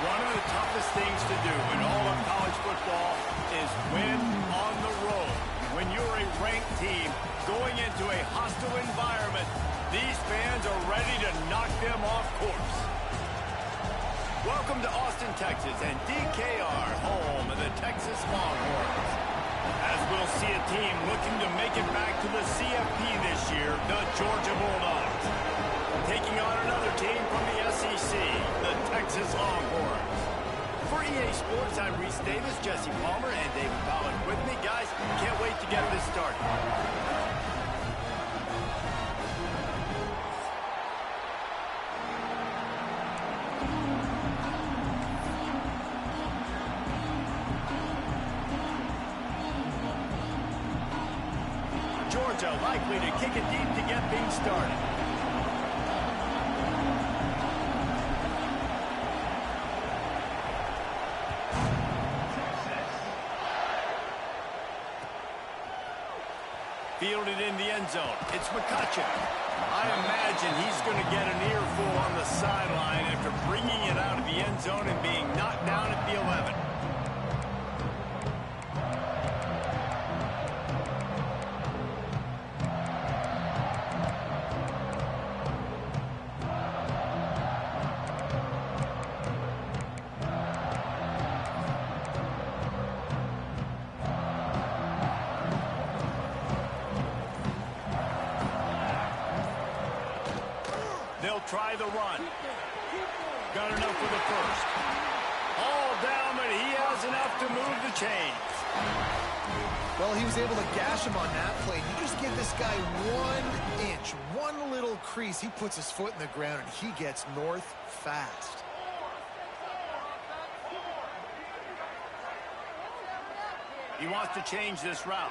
One of the toughest things to do in all of college football is win on the road. When you're a ranked team going into a hostile environment, these fans are ready to knock them off course. Welcome to Austin, Texas, and DKR, home of the Texas Longhorns. As we'll see a team looking to make it back to the CFP this year, the Georgia Bulldogs. Taking on another team from the SEC, the Texas Longhorns. For EA Sports, I'm Reese Davis, Jesse Palmer, and David Pollack with me. Guys, can't wait to get this started. Georgia likely to kick it deep to get things started. Fielded in the end zone. It's McCutcheon. I imagine he's going to get an earful on the sideline after bringing it out of the end zone and being knocked down at the 11. They'll try the run. Got enough for the first. All down, but he has enough to move the chains. Well, he was able to gash him on that play. You just give this guy 1 inch, one little crease. He puts his foot in the ground, and he gets north fast. He wants to change this route.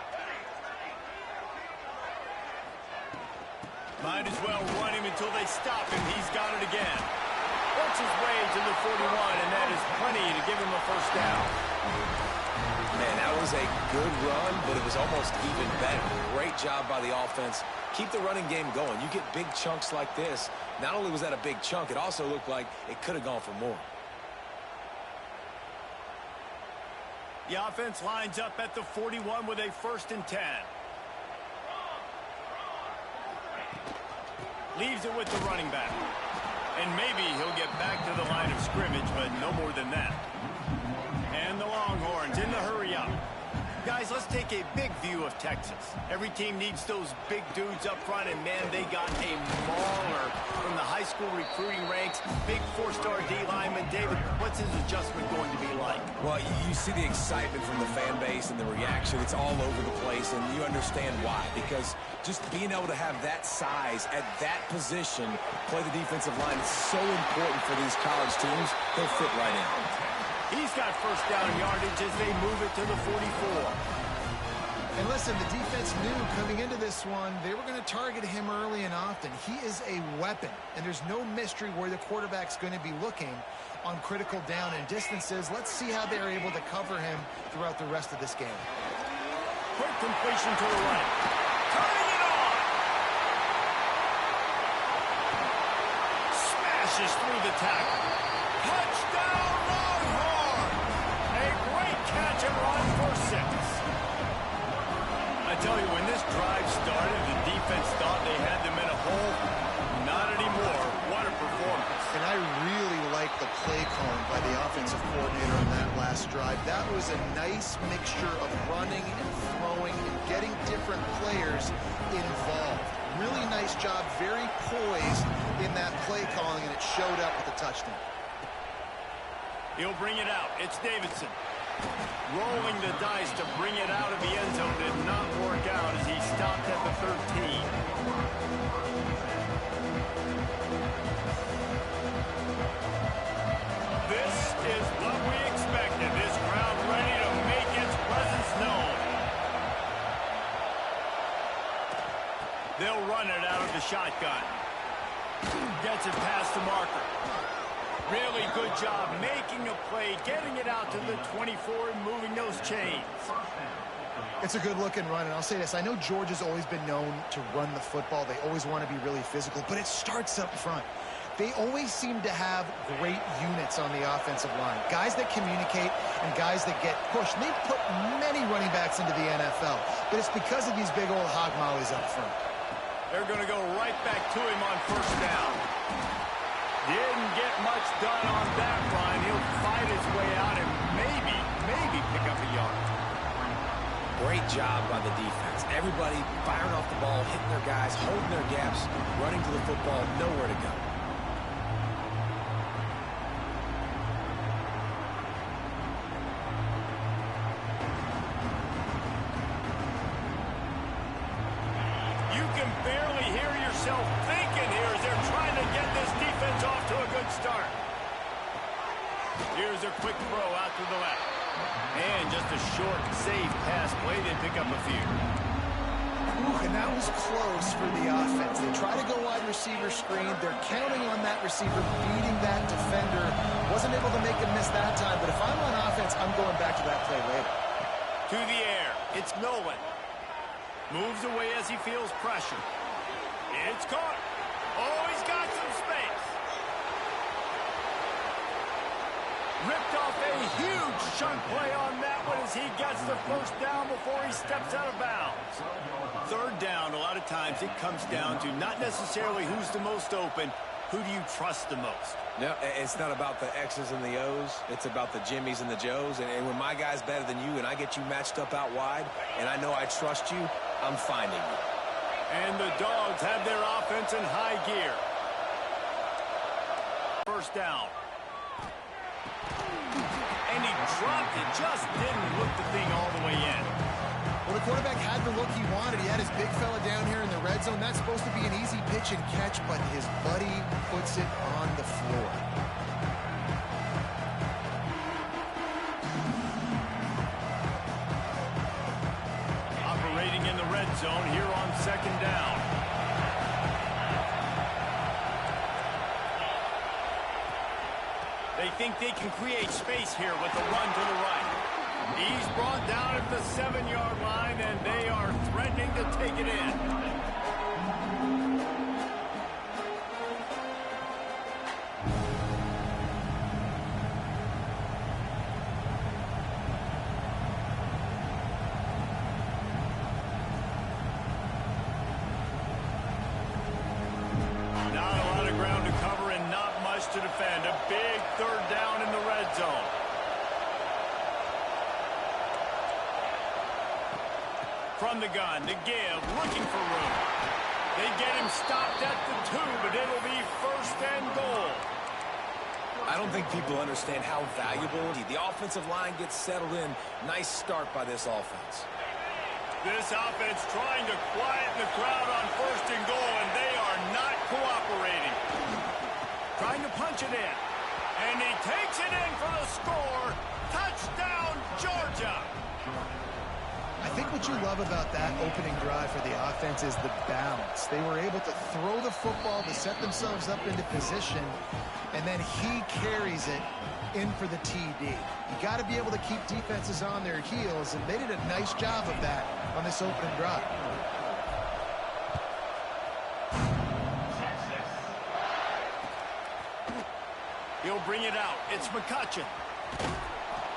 Might as well run him until they stop him. He's got it again. Works his way to the 41, and that is plenty to give him a first down. Man, that was a good run, but it was almost even better. Great job by the offense. Keep the running game going. You get big chunks like this. Not only was that a big chunk, it also looked like it could have gone for more. The offense lines up at the 41 with a 1st and 10. Leaves it with the running back. And maybe he'll get back to the line of scrimmage, but no more than that. And the Longhorns in the hurry up. Guys, let's take a big view of Texas. Every team needs those big dudes up front, and man, they got a mauler from the high school recruiting ranks. Big 4-star D lineman. David, what's his adjustment going to be like? Well, you see the excitement from the fan base and the reaction. It's all over the place, and you understand why. Because just being able to have that size at that position, play the defensive line, is so important for these college teams. He'll fit right in. He's got first down yardage as they move it to the 44. And listen, the defense knew coming into this one, they were going to target him early and often. He is a weapon, and there's no mystery where the quarterback's going to be looking on critical down and distances. Let's see how they're able to cover him throughout the rest of this game. Quick completion to the right. Turning it on! Smashes through the tackle. Touchdown, Longhorn! A great catch and run for 6. I tell you, when this drive started, the defense thought they had them in a hole. Not anymore. What a performance. And I really like the play calling by the offensive coordinator on that last drive. That was a nice mixture of running and throwing and getting different players involved. Really nice job, very poised in that play calling, and it showed up with a touchdown. He'll bring it out. It's Davidson. Rolling the dice to bring it out of the end zone did not work out as he stopped at the 13. This is what we expected. This crowd ready to make its presence known. They'll run it out of the shotgun. Gets it past the marker. Really good job making a play, getting it out to the 24 and moving those chains. It's a good-looking run, and I'll say this. I know Georgia's always been known to run the football. They always want to be really physical, but it starts up front. they always seem to have great units on the offensive line. Guys that communicate and guys that get pushed. And they've put many running backs into the NFL, but it's because of these big old hog mollies up front. They're going to go right back to him on first down. Didn't get much done on that run. He'll fight his way out and maybe pick up a yard. Great job by the defense. Everybody firing off the ball, hitting their guys, holding their gaps, running to the football, nowhere to go. You can barely hear yourself thinking here as they're trying to get this defense off to a good start. Here's a quick throw out to the left. And just a short, safe pass play. They pick up a few. Ooh, and that was close for the offense. They try to go wide receiver screen. They're counting on that receiver beating that defender. Wasn't able to make him miss that time, but if I'm on offense, I'm going back to that play later. To the air. It's Nolan. Moves away as he feels pressure. It's caught. Oh, he's got some space. Ripped off a huge chunk play on that one as he gets the first down before he steps out of bounds. Third down, a lot of times it comes down to not necessarily who's the most open, who do you trust the most? Yeah, it's not about the X's and the O's. It's about the Jimmies and the Joes. And when my guy's better than you and I get you matched up out wide and I know I trust you, I'm finding you. And the Dogs have their offense in high gear. First down. And he dropped it. Just didn't look the thing all the way in. Well, the quarterback had the look he wanted. He had his big fella down here in the red zone. That's supposed to be an easy pitch and catch, but his buddy puts it on the floor. Operating in the red zone here on second down. They think they can create space here with the run to the right. He's brought down at the 7-yard line, and they are threatening to take it in. Not a lot of ground to cover and not much to defend. A big third down in the red zone. From the gun to give, looking for room. They get him stopped at the 2, but it'll be first and goal. I don't think people understand how valuable the offensive line gets settled in. Nice start by this offense. This offense trying to quieten the crowd on first and goal, and they are not cooperating. Trying to punch it in. And he takes it in for the score. Touchdown, Georgia. I think what you love about that opening drive for the offense is the balance. They were able to throw the football to set themselves up into position, and then he carries it in for the TD. You got to be able to keep defenses on their heels, and they did a nice job of that on this opening drive. He'll bring it out. It's McCutcheon.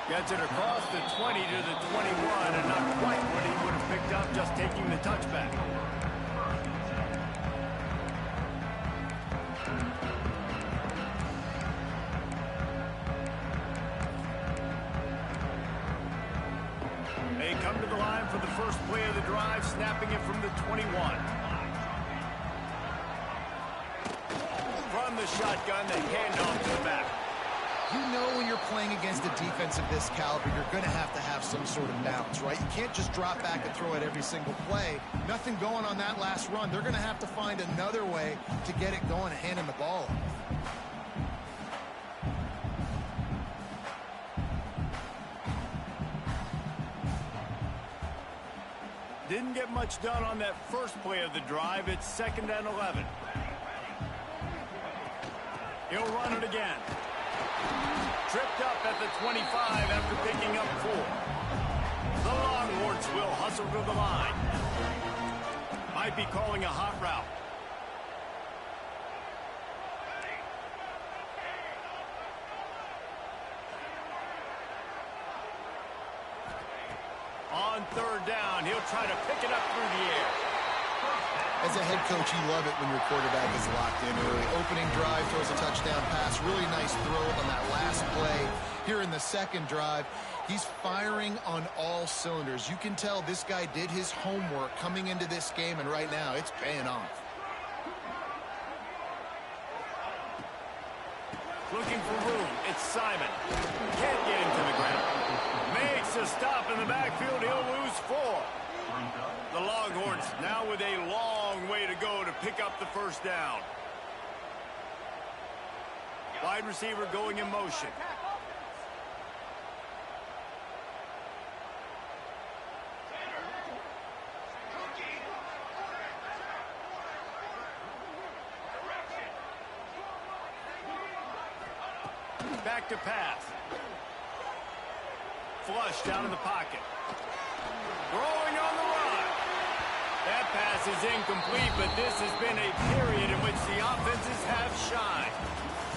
Gets it across the 20 to the 21, and not quite what he would have picked up just taking the touchback. They come to the line for the first play of the drive, snapping it from the 21. From the shotgun, the handoff to the back. You know when you're playing against a defense of this caliber, you're going to have some sort of balance, right? You can't just drop back and throw it every single play. Nothing going on that last run. They're going to have to find another way to get it going and hand him the ball. Didn't get much done on that first play of the drive. It's 2nd and 11. He'll run it again. Tripped up at the 25 after picking up 4. The Longhorns will hustle to the line. Might be calling a hot route. on third down. He'll try to pick it up through the air. As a head coach, you love it when your quarterback is locked in early. Opening drive, throws a touchdown pass. Really nice throw on that last play. Here in the second drive, he's firing on all cylinders. You can tell this guy did his homework coming into this game, and right now it's paying off. Looking for room. It's Simon. Can't get him to the ground. Makes a stop in the backfield. He'll lose 4. The Longhorns now with a long way to go to pick up the first down. Wide receiver going in motion. Back to pass. Flushed out of the pocket. Throwing on the run. That pass is incomplete, but this has been a period in which the offenses have shined.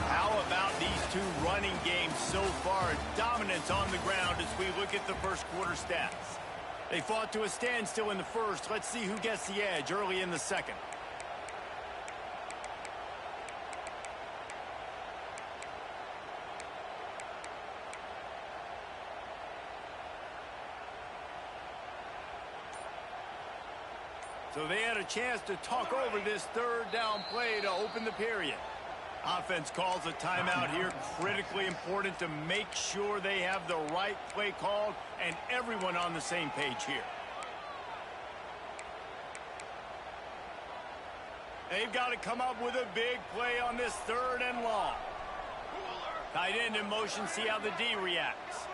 How about these two running games so far? Dominance on the ground as we look at the first quarter stats. They fought to a standstill in the first. Let's see who gets the edge early in the second. So they had a chance to talk over this third down play to open the period. Offense calls a timeout here. Critically important to make sure they have the right play called and everyone on the same page here. They've got to come up with a big play on this third and long. Tight end in motion, see how the D reacts.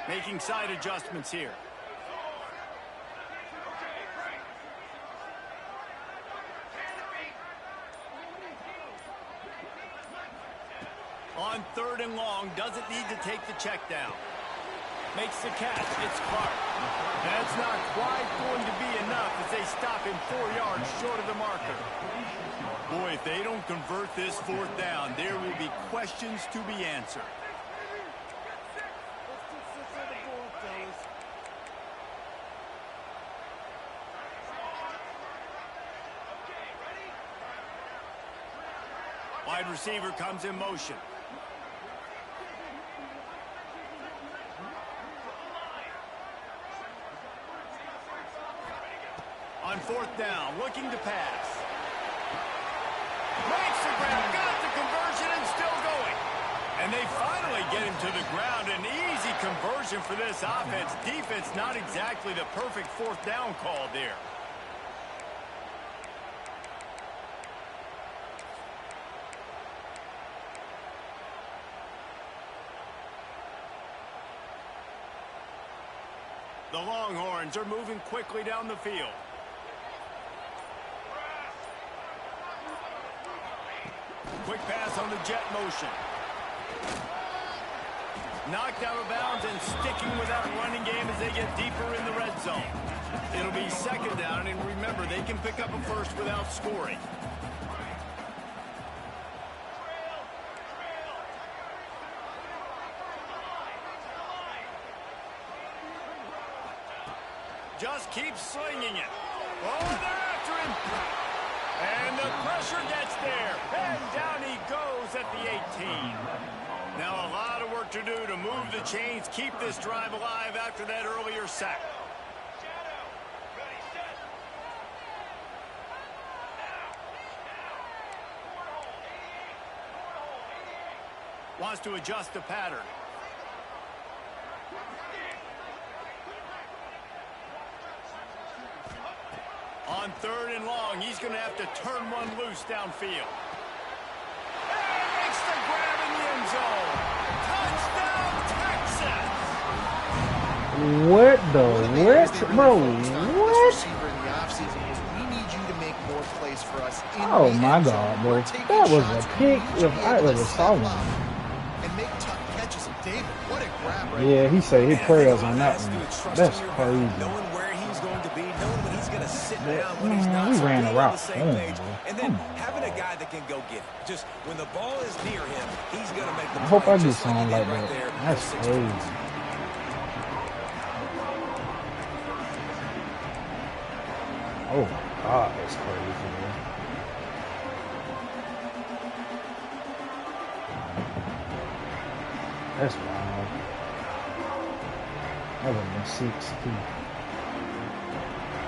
Making side adjustments here. On third and long, doesn't need to take the check down. Makes the catch. It's Clark. That's not quite going to be enough as they stop him 4 yards short of the marker. Boy, if they don't convert this fourth down, there will be questions to be answered. Wide receiver comes in motion. On fourth down, looking to pass. Makes the grab, got the conversion and still going. And they finally get him to the ground. An easy conversion for this offense. Defense not exactly the perfect fourth down call there. The Longhorns are moving quickly down the field. Quick pass on the jet motion. Knocked out of bounds and sticking with that running game as they get deeper in the red zone. It'll be second down, and remember, they can pick up a first without scoring. Just keeps slinging it. Oh, they're after him. And the pressure gets there. And down he goes at the 18. Now a lot of work to do to move the chains, keep this drive alive after that earlier sack. Wants to adjust the pattern. On third and long, he's going to have to turn one loose downfield. And makes the grab in the end zone. Touchdown, Texas! What the what? Bro, what? We need you to make more plays for us. Oh my God, bro. That was a pick if I ever saw one. And make tough catches. David, what a grab right Yeah, he said his prayers on that one. That's crazy. Knowing where he's going to be, knowing what he's going to sit down when he's not. We So ran a being on the route same home, page, bro. and then having a guy that can go get it. Just when the ball is near him, he's going to make the I play. hope I do Just something he like did right that. there. That's for 6 crazy. points. Oh my God, that's crazy, bro. That's wild. That would have been 6 too.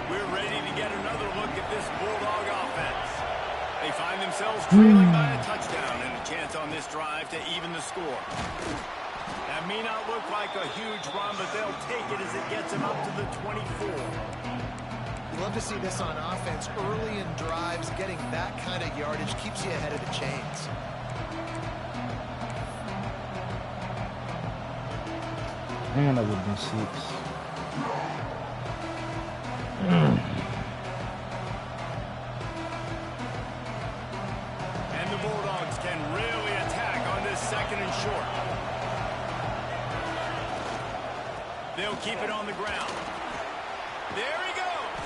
We're ready to get another look at this Bulldog offense. They find themselves trailing by a touchdown and a chance on this drive to even the score. That may not look like a huge run, but they'll take it as it gets them up to the 24. You love to see this on offense. Early in drives, getting that kind of yardage keeps you ahead of the chains. Man, that would have been 6. And the Bulldogs can really attack on this second and short. They'll keep it on the ground. There he goes.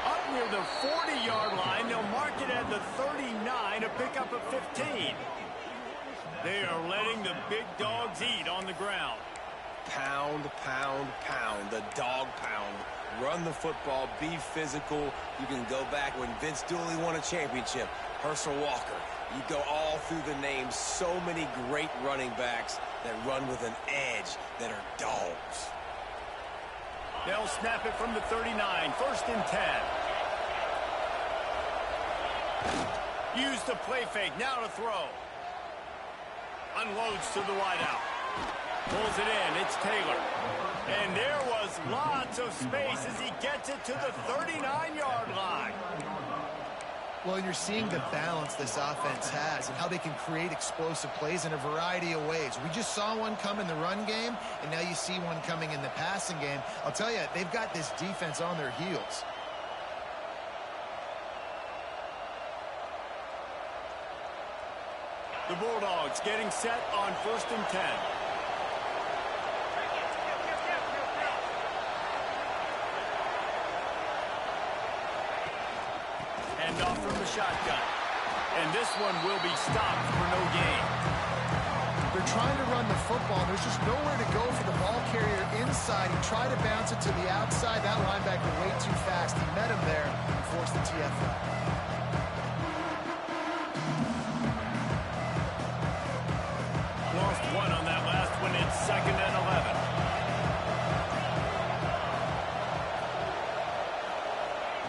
Up near the 40-yard line. They'll mark it at the 39 to pick up a 15. They are letting the big dogs eat on the ground. Pound, pound, pound. The dog pound. Run the football. Be physical. You can go back when Vince Dooley won a championship. Herschel Walker. You go all through the names. So many great running backs that run with an edge that are dogs. They'll snap it from the 39. First and 10. Use the play fake. Now to throw. Unloads to the wideout. Pulls it in. It's Taylor. And there was lots of space as he gets it to the 39-yard line. Well, and you're seeing the balance this offense has and how they can create explosive plays in a variety of ways. We just saw one come in the run game, and now you see one coming in the passing game. I'll tell you, they've got this defense on their heels. The Bulldogs getting set on first and 10. Hand off from the shotgun. And this one will be stopped for no gain. They're trying to run the football, and there's just nowhere to go for the ball carrier inside. He tried to bounce it to the outside. That linebacker way too fast. He met him there and forced the TFL. Lost one on that last one. It's second and 11.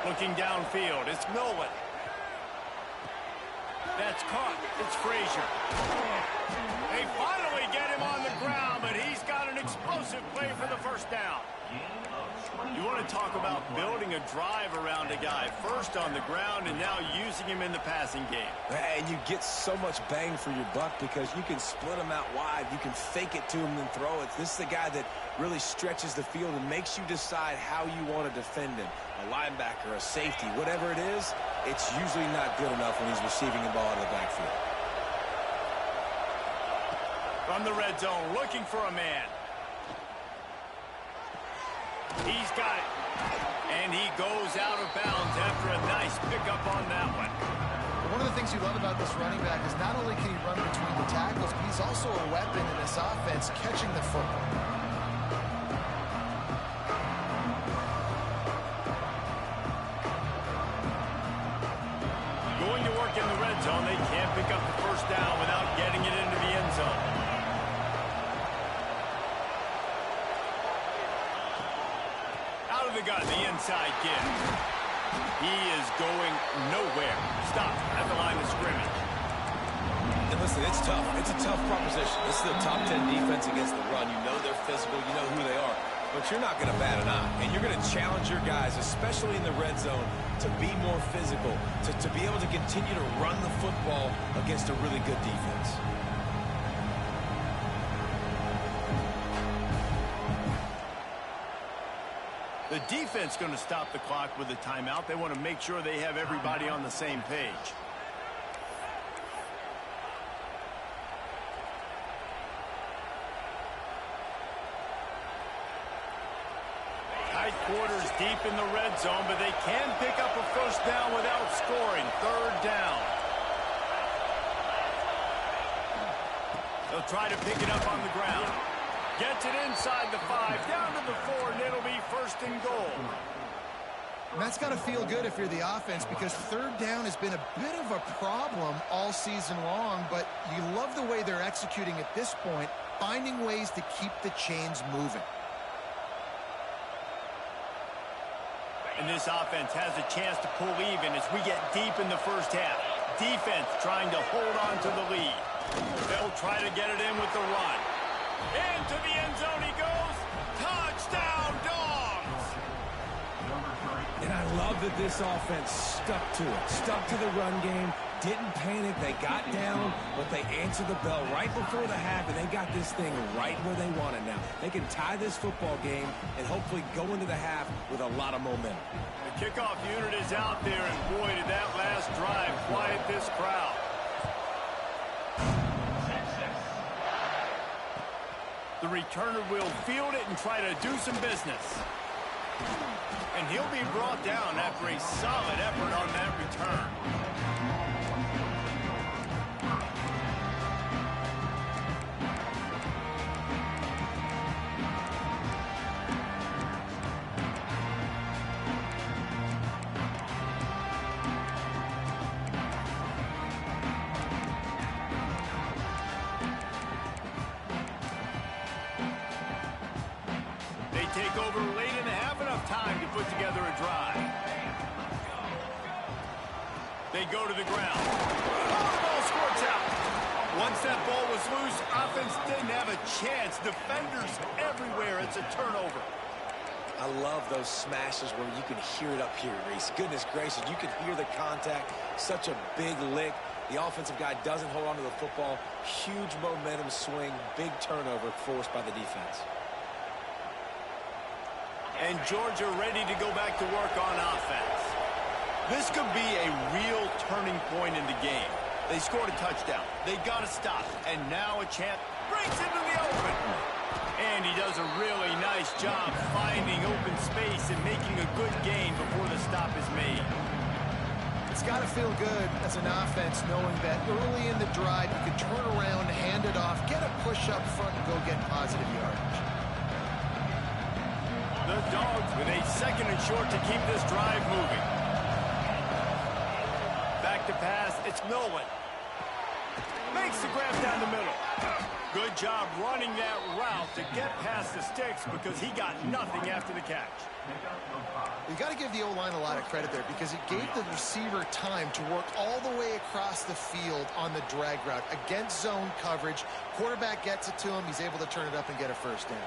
Looking downfield, it's Nolan. That's caught. It's Frazier. They finally get him on the ground, but he's got an explosive play for the first down. You want to talk about building a drive around a guy. First on the ground and now using him in the passing game. And you get so much bang for your buck because you can split him out wide. You can fake it to him and throw it. This is the guy that really stretches the field and makes you decide how you want to defend him. A linebacker, a safety, whatever it is, it's usually not good enough when he's receiving the ball out of the backfield. From the red zone, looking for a man. He's got it. And he goes out of bounds after a nice pickup on that one. One of the things you love about this running back is not only can he run between the tackles, but he's also a weapon in this offense catching the football. Going to work in the red zone. They can't pick up the first down without getting it into the end zone. Out of the gun, the inside kid. He is going nowhere. Stop at the line of scrimmage. And listen, it's tough. It's a tough proposition. This is the top 10 defense against the run. You know they're physical. You know who they are. But you're not going to bat an eye. And you're going to challenge your guys, especially in the red zone, to be more physical, to be able to continue to run the football against a really good defense. The defense going to stop the clock with a timeout. They want to make sure they have everybody on the same page. Tight quarters deep in the red zone, but they can pick up a first down without scoring. Third down. They'll try to pick it up on the ground. Gets it inside the 5, down to the 4, and it'll be first and goal. And that's got to feel good if you're the offense, because third down has been a bit of a problem all season long, but you love the way they're executing at this point, finding ways to keep the chains moving. And this offense has a chance to pull even as we get deep in the first half. Defense trying to hold on to the lead. They'll try to get it in with the run. Into the end zone he goes. Touchdown, Dogs! And I love that this offense stuck to it. Stuck to the run game. Didn't panic. They got down, but they answered the bell right before the half, and they got this thing right where they want it now. They can tie this football game and hopefully go into the half with a lot of momentum. The kickoff unit is out there, and boy, did that last drive quiet this crowd. The returner will field it and try to do some business. And he'll be brought down after a solid effort on that return. Take over late in the half, enough time to put together a drive. They go to the ground. Oh, the ball squirts out. Once that ball was loose, offense didn't have a chance. Defenders everywhere. It's a turnover. I love those smashes where you can hear it up here, Reese. Goodness gracious, you can hear the contact. Such a big lick. The offensive guy doesn't hold on to the football. Huge momentum swing. Big turnover forced by the defense. And Georgia ready to go back to work on offense. This could be a real turning point in the game. They scored a touchdown. They got to stop. And now a chance breaks into the open. And he does a really nice job finding open space and making a good gain before the stop is made. It's got to feel good as an offense knowing that early in the drive you can turn around, hand it off, get a push up front, and go get positive yardage. The Dogs with a second and short to keep this drive moving. Back to pass, it's Nolan. Makes the grab down the middle. Good job running that route to get past the sticks because he got nothing after the catch. You got to give the O-line a lot of credit there because it gave the receiver time to work all the way across the field on the drag route against zone coverage. Quarterback gets it to him. He's able to turn it up and get a first down.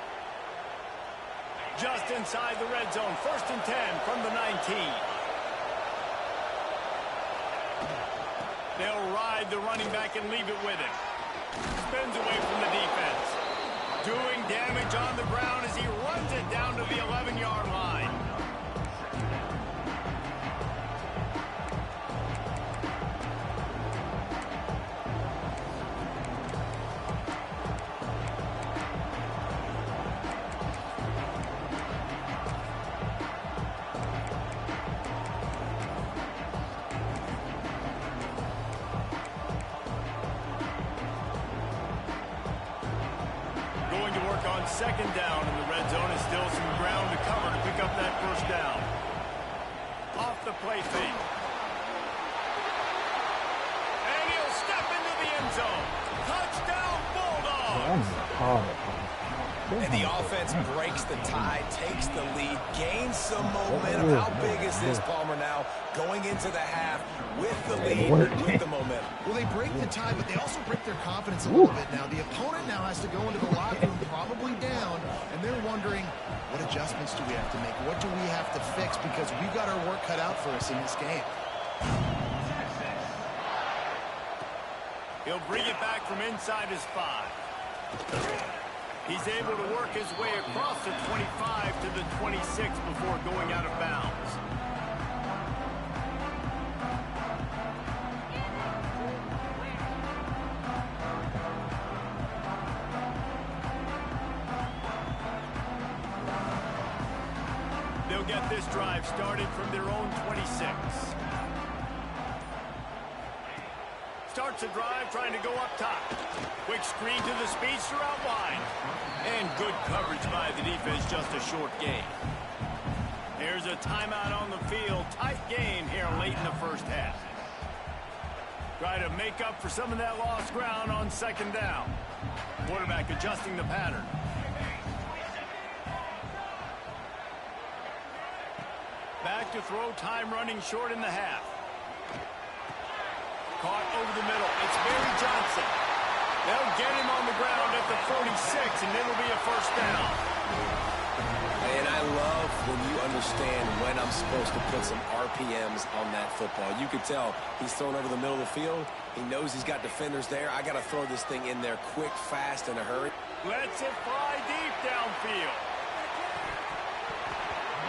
Just inside the red zone, 1st and 10 from the 19. They'll ride the running back and leave it with him. Spins away from the defense. Doing damage on the ground as he runs it down to the 11-yard line. Second down in the red zone is still some ground to cover to pick up that first down. Off the play fake. And he'll step into the end zone. Touchdown, Bulldogs! And the offense breaks the tie, takes the lead, gains some momentum. How big is this, Palmer, now going into the half with the lead, with the momentum? Well, they break the tie, but they also break their confidence a little bit now. The opponent now has to go into the locker room probably down, and they're wondering, what adjustments do we have to make? What do we have to fix? Because we've got our work cut out for us in this game. He'll bring it back from inside his 5. He's able to work his way across the 25 to the 26 before going out of bounds. They'll get this drive started from their own 26. Starts a drive trying to go up top. Quick screen to the speedster out wide. And good coverage by the defense, just a short gain. There's a timeout on the field. Tight game here late in the first half. Try to make up for some of that lost ground on second down. Quarterback adjusting the pattern. Back to throw, time running short in the half. Caught over the middle. It's Barry Johnson. They'll get him on the ground at the 46, and it'll be a first down. And I love when you understand when I'm supposed to put some RPMs on that football. You can tell he's thrown over the middle of the field. He knows he's got defenders there. I got to throw this thing in there quick, fast, in a hurry. Lets it fly deep downfield.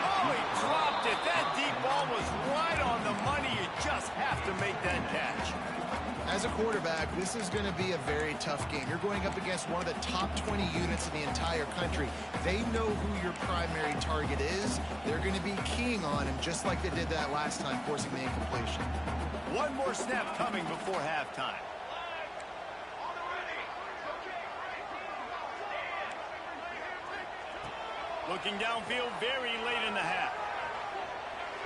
Oh, he dropped it. That deep ball was right on the money. You just have to make that catch. As a quarterback, this is going to be a very tough game. You're going up against one of the top 20 units in the entire country. They know who your primary target is. They're going to be keying on him just like they did that last time, forcing the incompletion. One more snap coming before halftime. Looking downfield very late in the half.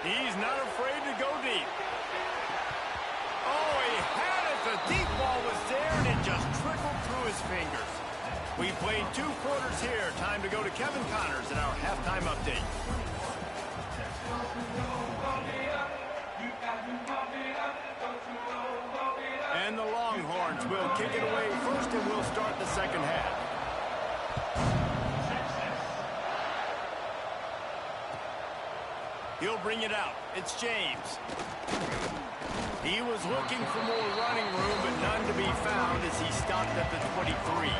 He's not afraid to go deep. Oh, he had it. The deep ball was there, and it just trickled through his fingers. We played 2 quarters here. Time to go to Kevin Connors in our halftime update. And the Longhorns will kick it away first, and we'll start the second half. He'll bring it out. It's James. He was looking for more running room, but none to be found as he stopped at the 23.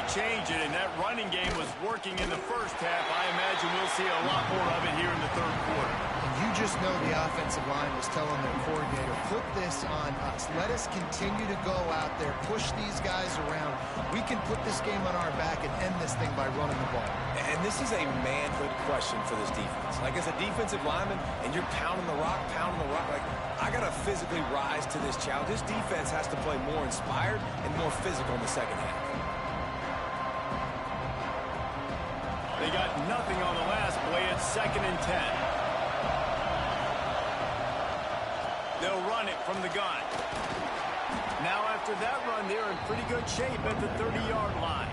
Change it, and that running game was working in the first half. I imagine we'll see a lot more of it here in the third quarter. And you just know the offensive line was telling their coordinator, put this on us. Let us continue to go out there, push these guys around. We can put this game on our back and end this thing by running the ball. And this is a manhood question for this defense. Like, as a defensive lineman, and you're pounding the rock, like, I got to physically rise to this challenge. This defense has to play more inspired and more physical in the second half. They got nothing on the last play. It's 2nd and 10. They'll run it from the gun. Now after that run, they're in pretty good shape at the 30-yard line.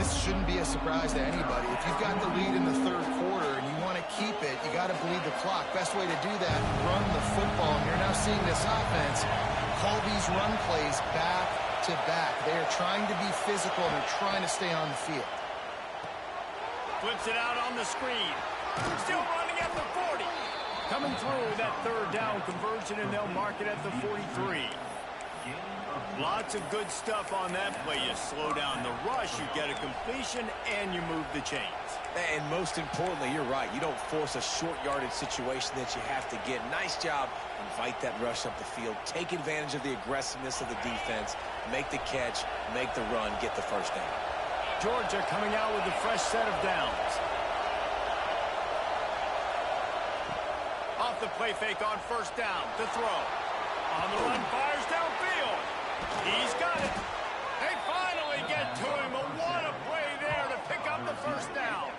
This shouldn't be a surprise to anybody. If you've got the lead in the third quarter and you want to keep it, you got to bleed the clock. Best way to do that, run the football. And you're now seeing this offense call these run plays back to back. They are trying to be physical and they're trying to stay on the field. Flips it out on the screen. Still running at the 40. Coming through that third down conversion, and they'll mark it at the 43. Lots of good stuff on that play. You slow down the rush, you get a completion, and you move the chains. And most importantly, you're right. You don't force a short yardage situation that you have to get. Nice job. Invite that rush up the field. Take advantage of the aggressiveness of the defense. Make the catch. Make the run. Get the first down. Georgia coming out with a fresh set of downs. Off the play fake on first down. To throw. On the run, fires downfield. He's got it. They finally get to him. What a play there to pick up the first down.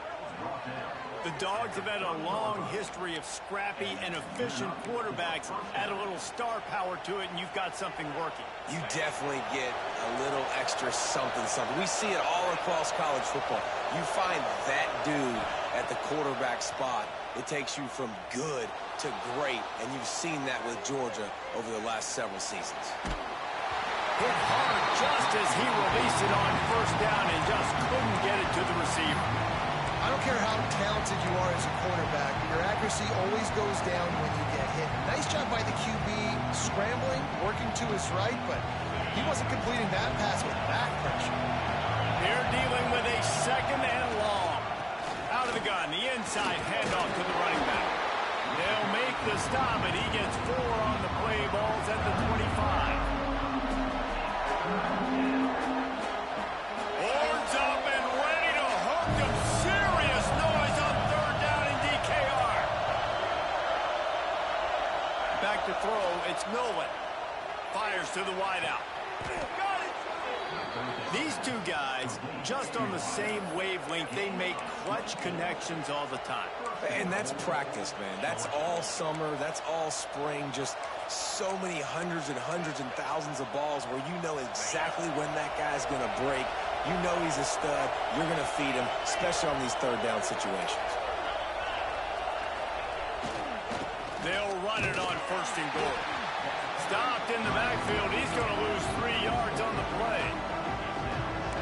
The Dogs have had a long history of scrappy and efficient quarterbacks. Add a little star power to it, and you've got something working. You definitely get a little extra something. We see it all across college football. You find that dude at the quarterback spot, it takes you from good to great, and you've seen that with Georgia over the last several seasons. Hit hard just as he released it on first down and just couldn't get it to the receiver. I don't care how talented you are as a quarterback, your accuracy always goes down when you get hit. Nice job by the QB scrambling, working to his right, but he wasn't completing that pass with that pressure. They're dealing with a second and long. Out of the gun, the inside handoff to the running back. They'll make the stop, and he gets 4 on the play. Ball's at the 25. Horns up and ready to hook them. Serious noise on third down in DKR. Back to throw, it's Milwin. Fires to the wideout. These two guys, just on the same wavelength, they make clutch connections all the time. And that's practice, man. That's all summer. That's all spring. Just so many hundreds and thousands of balls where you know exactly when that guy's going to break. You know he's a stud. You're going to feed him, especially on these third down situations. They'll run it on first and goal. Stopped in the backfield. He's going to lose 3 yards on the play.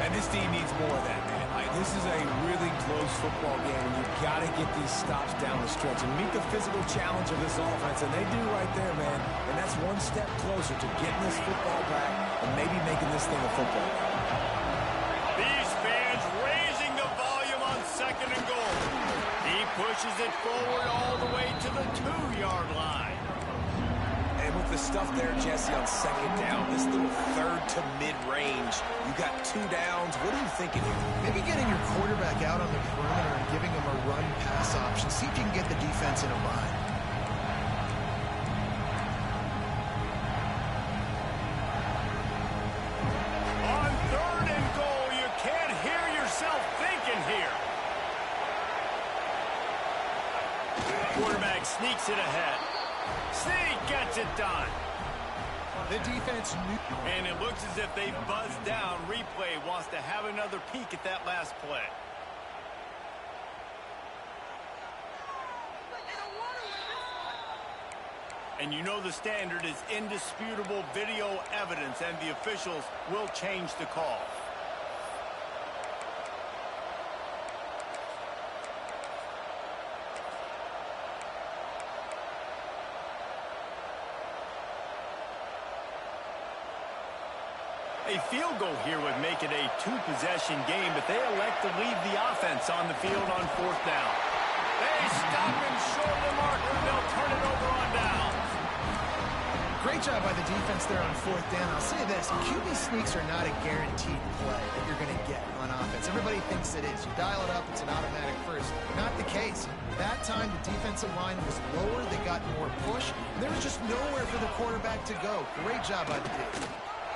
And this team needs more of that, man. This is a really close football game, and you've got to get these stops down the stretch and meet the physical challenge of this offense, and they do right there, man. And that's one step closer to getting this football back and maybe making this thing a football game. These fans raising the volume on second and goal. He pushes it forward all the way to the 2-yard line. And with the stuff there, Jesse, on second down, this little third to mid-range, you got 2 downs. What are you thinking here? Maybe getting your quarterback out on the perimeter and giving him a run-pass option. See if you can get the defense in a bind. On third and goal, you can't hear yourself thinking here. Quarterback sneaks it ahead. Sneak gets it done. The defense knew. And it looks as if they buzzed down. Replay wants to have another peek at that last play. And you know the standard is indisputable video evidence, and the officials will change the call. A field goal here would make it a 2-possession game, but they elect to leave the offense on the field on fourth down. They stop him short of the marker, and they'll turn it over on down. Great job by the defense there on fourth down. I'll say this, QB sneaks are not a guaranteed play that you're going to get on offense. Everybody thinks it is. You dial it up, it's an automatic first. Not the case. That time, the defensive line was lower. They got more push. There was just nowhere for the quarterback to go. Great job by the D.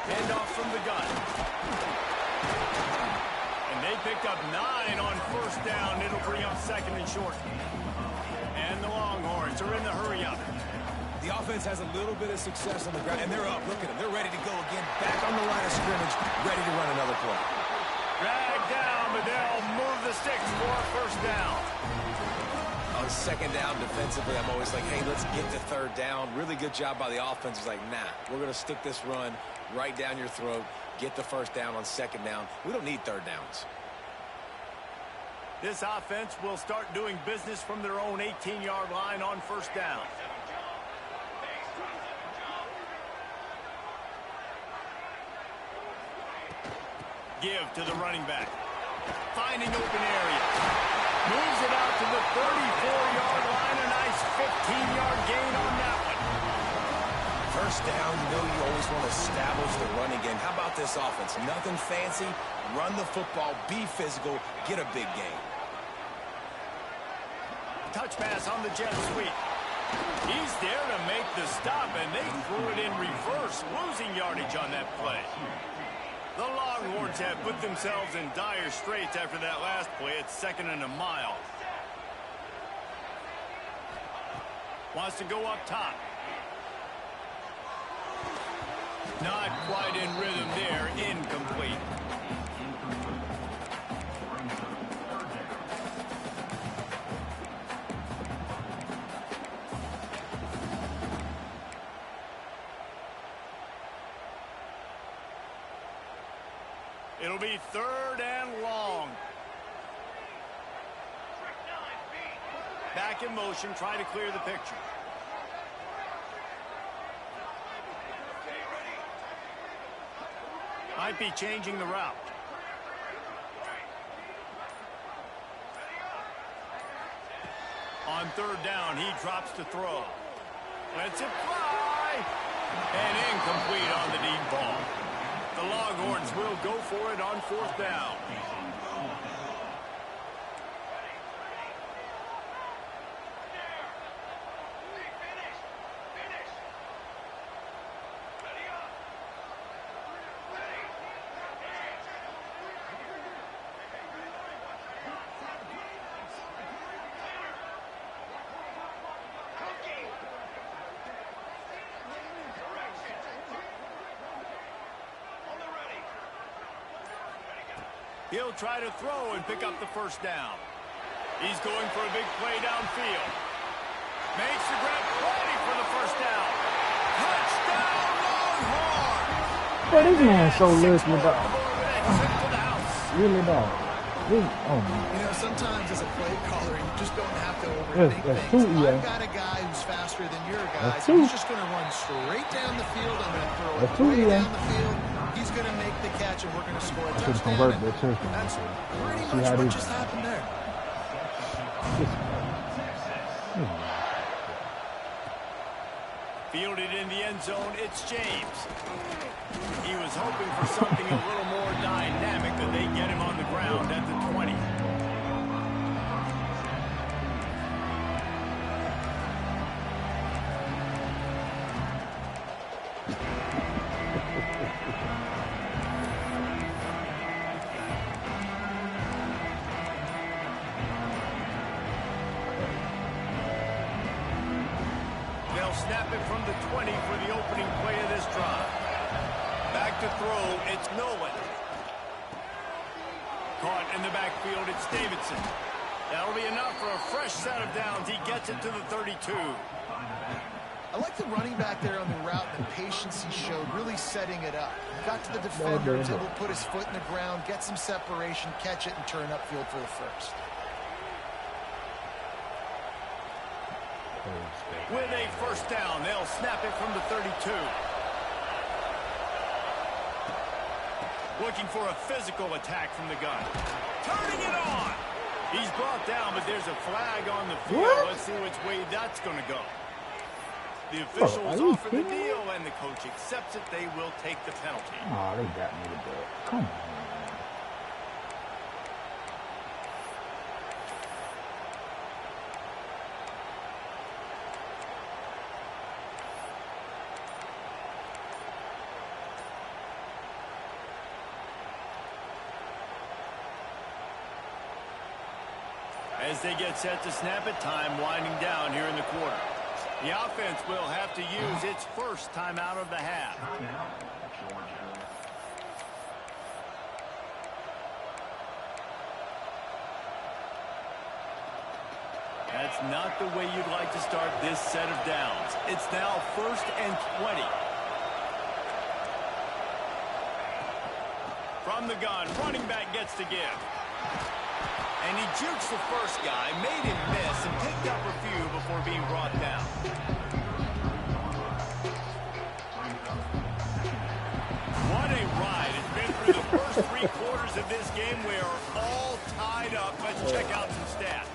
Handoff from the gun. And they picked up 9 on first down. It'll bring up second and short. And the Longhorns are in the hurry-up. The offense has a little bit of success on the ground, and they're up. Look at them. They're ready to go again. Back on the line of scrimmage, ready to run another play. Dragged down, but they'll move the sticks for a first down. On second down defensively, I'm always like, hey, let's get to third down. Really good job by the offense. It's like, nah, we're going to stick this run right down your throat, get the first down on second down. We don't need third downs. This offense will start doing business from their own 18-yard line on first down. Give to the running back. Finding open area. Moves it out to the 34-yard line. A nice 15-yard gain on that one. First down, you know you always want to establish the running game. How about this offense? Nothing fancy. Run the football, be physical, get a big gain. Touch pass on the jet sweep. He's there to make the stop, and they threw it in reverse, losing yardage on that play. The Longhorns have put themselves in dire straits after that last play. It's second and a mile. Wants to go up top. Not quite in rhythm there. Incomplete. It'll be third and long. Back in motion, try to clear the picture. Might be changing the route. On third down, he drops to throw. Lets it fly. And incomplete on the deep ball. The Longhorns will go for it on fourth down. He'll try to throw and pick up the first down. He's going for a big play downfield. Makes the grab, ready for the first down. Touchdown, Longhorns! Bro, this man's so listening, dog. Really, dog. Oh, man. You know, sometimes as a play caller, you just don't have to overthink things. I've got a guy who's faster than your guy. He's just going to run straight down the field. I'm going to throw it way down the field. He's going to make the catch, and we're going to score a touchdown. That's pretty much what just happened there. Fielded in the end zone, it's James. He was hoping for something a little more dynamic, but they get him on the ground at the 20. Snap it from the 20 for the opening play of this drive. Back to throw, it's Nolan. Caught in the backfield, it's Davidson. That'll be enough for a fresh set of downs. He gets it to the 32. I like the running back there on the route, the patience he showed, really setting it up. Got to the defender, was able to put his foot in the ground, get some separation, catch it, and turn upfield for the first. With a first down, they'll snap it from the 32. Looking for a physical attack from the gun. Turning it on. He's brought down, but there's a flag on the field. What? Let's see which way that's going to go. The officials offer the deal, and the coach accepts it. They will take the penalty. Oh, they got me to do it. Come on. As they get set to snap it, time winding down here in the quarter. The offense will have to use its first timeout of the half. That's not the way you'd like to start this set of downs. It's now 1st and 20. From the gun, running back gets to give. And he jukes the first guy, made him miss, and picked up a few before being brought down. What a ride. It's been through the first 3 quarters of this game. We are all tied up. Let's check out some stats.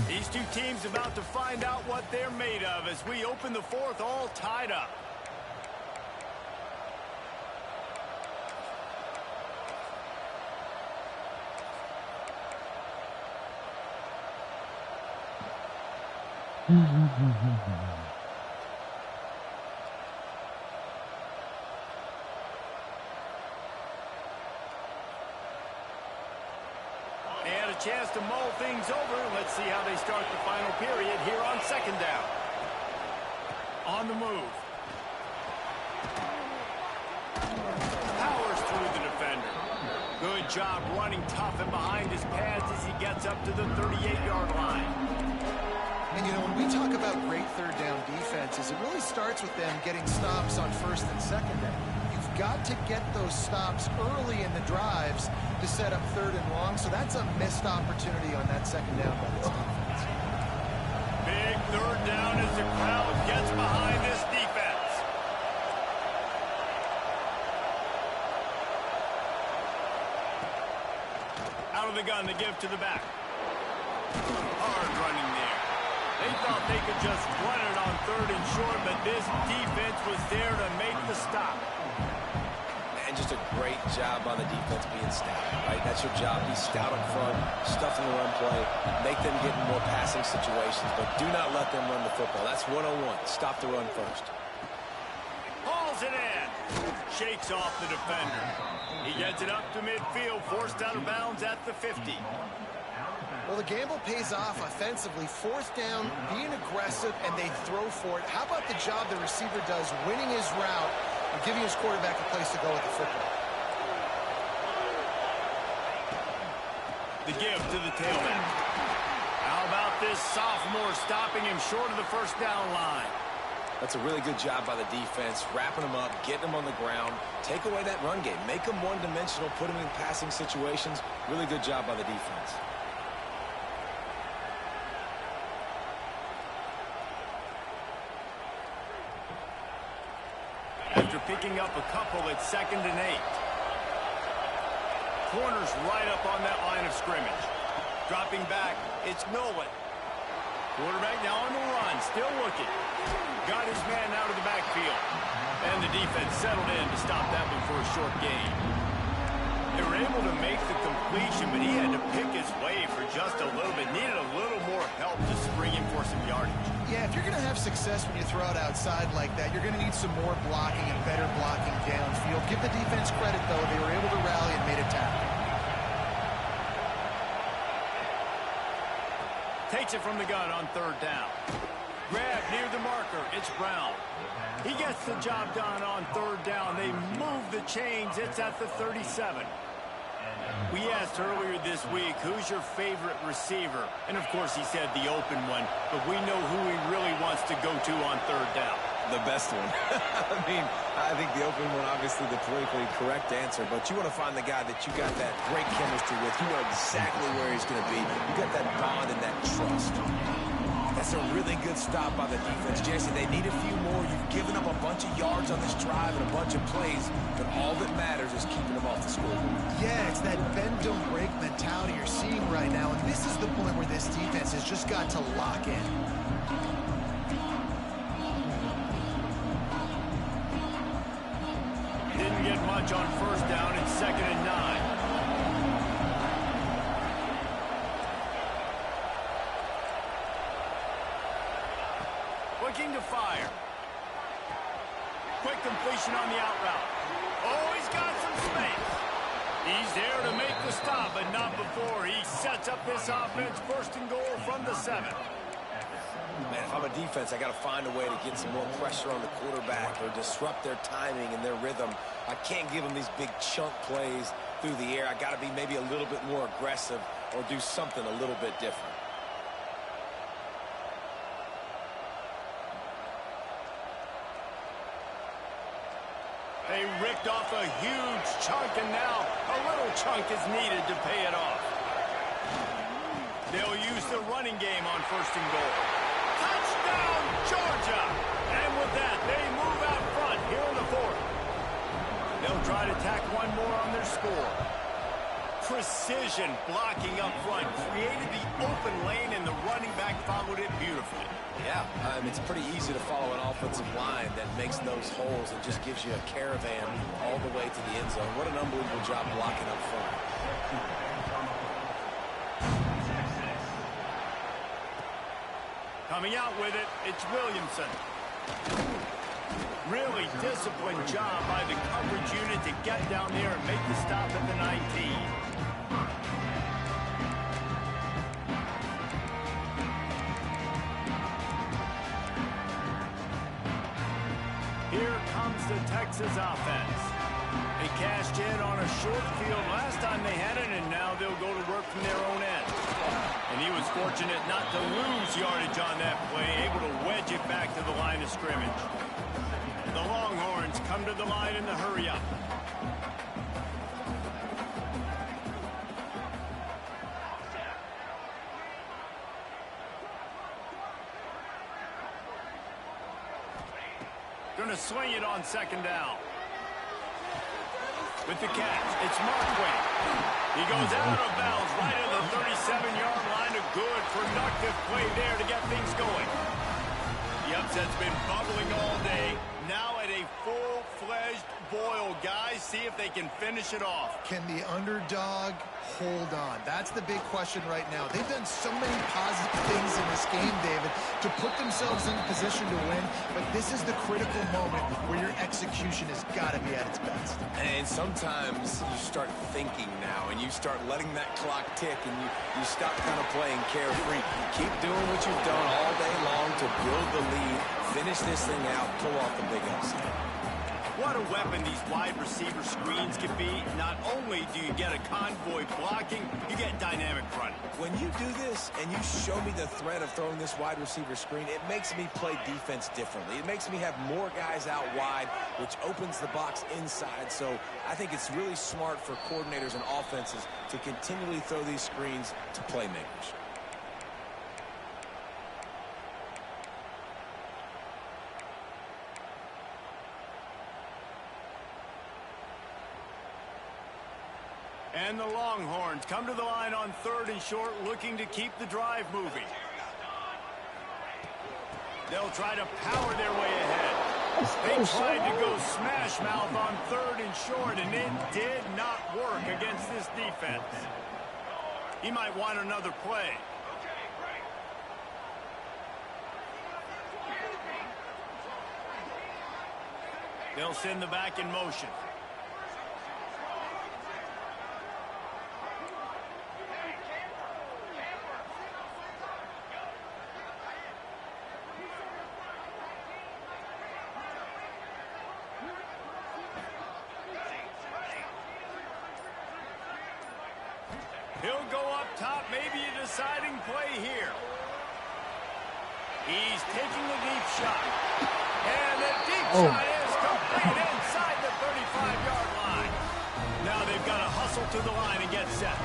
These two teams about to find out what they're made of as we open the 4th all tied up. And a chance to mull things over. Let's see how they start the final period here on 2nd down. On the move. Powers through the defender. Good job running tough and behind his pads as he gets up to the 38-yard line. And, you know, when we talk about great 3rd down defenses, it really starts with them getting stops on 1st and 2nd down. You've got to get those stops early in the drives to set up 3rd and long, so that's a missed opportunity on that 2nd down by this defense. Third down as the crowd gets behind this defense. Out of the gun, the give to the back. Hard running there. They thought they could just run it on third and short, but this defense was there to make the stop. And just a great job by the defense being stout, right? That's your job. Be stout up front, stuff in the run play, make them get in more passing situations, but do not let them run the football. That's 101. Stop the run first. Hauls it in. Shakes off the defender. He gets it up to midfield, forced out of bounds at the 50. Well, the gamble pays off offensively. Fourth down, being aggressive, and they throw for it. How about the job the receiver does winning his route and giving his quarterback a place to go with the football? The give to the tailback. How about this sophomore stopping him short of the first down line? That's a really good job by the defense, wrapping them up, getting them on the ground, take away that run game, make them one-dimensional, put them in passing situations. Really good job by the defense. After picking up a couple at 2nd and 8. Corners right up on that line of scrimmage. Dropping back, it's Nolan. Quarterback now on the run, still looking. Got his man out of the backfield. And the defense settled in to stop that one for a short gain. They were able to make the completion, but he had to pick his way for just a little bit. Needed a little more help to spring in for some yardage. Yeah, if you're going to have success when you throw it outside like that, you're going to need some more blocking and better blocking downfield. Give the defense credit, though. They were able to rally and made a tackle. Takes it from the gun on third down. Grab near the marker. It's Brown. He gets the job done on third down. They move the chains. It's at the 37. We asked earlier this week, who's your favorite receiver? And, of course, he said the open one. But we know who he really wants to go to on third down. The best one. I think the open one, obviously the politically correct answer, but you want to find the guy that you got that great chemistry with. You know exactly where he's going to be. You got that bond and that trust. That's a really good stop by the defense. Jesse, they need a few more. You've given up a bunch of yards on this drive and a bunch of plays, but all that matters is keeping them off the scoreboard. Yeah, it's that bend, don't break mentality you're seeing right now, and this is the point where this defense has just got to lock in. Didn't get much on first down. It's 2nd and 9. Looking to fire. Quick completion on the out route. Oh, he's got some space. He's there to make the stop, but not before. He sets up this offense 1st and goal from the 7. Man, if I'm a defense, I got to find a way to get some more pressure on the quarterback or disrupt their timing and their rhythm. I can't give them these big chunk plays through the air. I got to be maybe a little bit more aggressive or do something a little bit different. They ripped off a huge chunk, and now a little chunk is needed to pay it off. They'll use the running game on 1st and goal. Touchdown, Georgia! And with that, they move out front here in the 4th. They'll try to tack one more on their score. Precision blocking up front created the open lane, and the running back followed it beautifully. Yeah, it's pretty easy to follow an offensive line that makes those holes and just gives you a caravan all the way to the end zone. What an unbelievable job blocking up front. Coming out with it, it's Williamson. Really disciplined job by the coverage unit to get down there and make the stop at the 19. Here comes the Texas offense. They cashed in on a short field last time they had it, and now they'll go to work from their own end. And he was fortunate not to lose yardage on that play, able to wedge it back to the line of scrimmage. The Longhorns come to the line in the hurry-up. sling it on second down. With the catch, it's Markway. He goes out of bounds right at the 37-yard line. A good, productive play there to get things going. The upset's been bubbling all day. Now at a full-fledged boil. Guys, see if they can finish it off. Can the underdog hold on? That's the big question right now. They've done so many positive things in this game, David, to put themselves in position to win, but this is the critical moment where your execution has got to be at its best. And sometimes you start thinking now, and you start letting that clock tick, and you stop kind of playing carefree. Keep doing what you've done all day long to build the lead, finish this thing out, pull off the big upset. What a weapon these wide receiver screens can be. Not only do you get a convoy blocking, you get dynamic running. When you do this and you show me the threat of throwing this wide receiver screen, it makes me play defense differently. It makes me have more guys out wide, which opens the box inside. So I think it's really smart for coordinators and offenses to continually throw these screens to playmakers. And the Longhorns come to the line on 3rd and short, looking to keep the drive moving. They'll try to power their way ahead. They tried to go smash mouth on 3rd and short, and it did not work against this defense. He might want another play. They'll send the back in motion. He'll go up top, maybe a deciding play here. He's taking a deep shot. And the deep shot is complete inside the 35-yard line. Now they've got to hustle to the line and get set.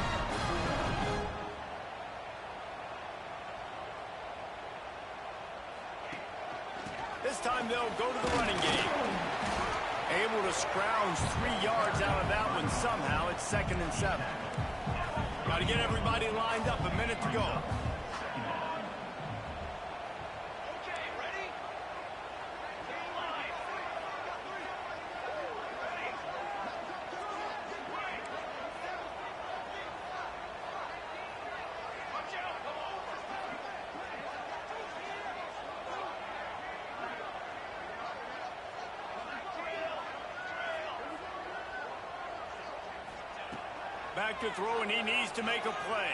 This time they'll go to the running game. Able to scrounge 3 yards out of that one somehow. It's 2nd and 7. Got to get everybody lined up. A minute to go. Okay, ready? Watch out, come over. Back to throw, and he needs to make a play.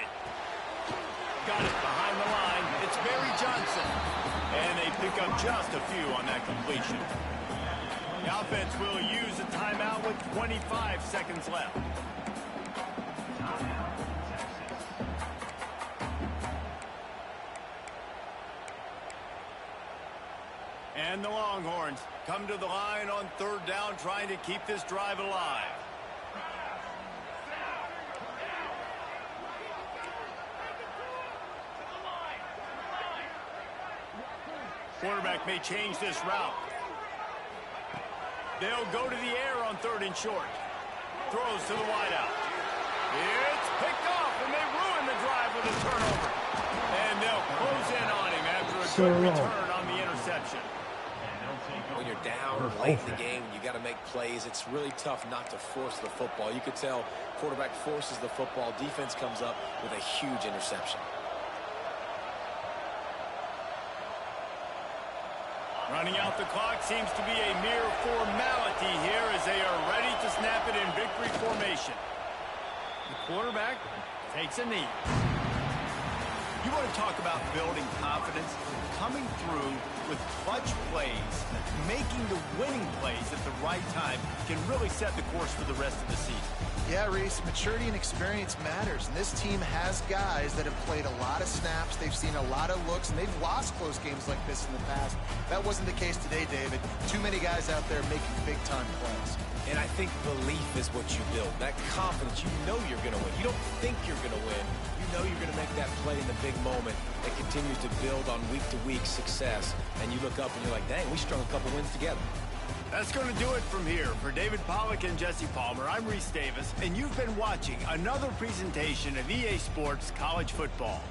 Got it behind the line. It's Barry Johnson. And they pick up just a few on that completion. The offense will use a timeout with 25 seconds left. And the Longhorns come to the line on 3rd down, trying to keep this drive alive. Quarterback may change this route. They'll go to the air on 3rd and short. Throws to the wideout. It's picked off, and they ruin the drive with a turnover. And they'll close in on him after a good return on the interception. When you're down late in the game, you got to make plays. It's really tough not to force the football. You could tell quarterback forces the football. Defense comes up with a huge interception. Running out the clock seems to be a mere formality here as they are ready to snap it in victory formation. The quarterback takes a knee. You want to talk about building confidence? Coming through with clutch plays, making the winning plays at the right time can really set the course for the rest of the season. Yeah, Reese, maturity and experience matters. And this team has guys that have played a lot of snaps. They've seen a lot of looks, and they've lost close games like this in the past. That wasn't the case today, David. Too many guys out there making big-time plays. And I think belief is what you build. That confidence, you know you're going to win. You don't think you're going to win. You know you're going to make that play in the big moment that continues to build on week-to-week success. And you look up and you're like, dang, we strung a couple wins together. That's going to do it from here. For David Pollack and Jesse Palmer, I'm Reese Davis, and you've been watching another presentation of EA Sports College Football.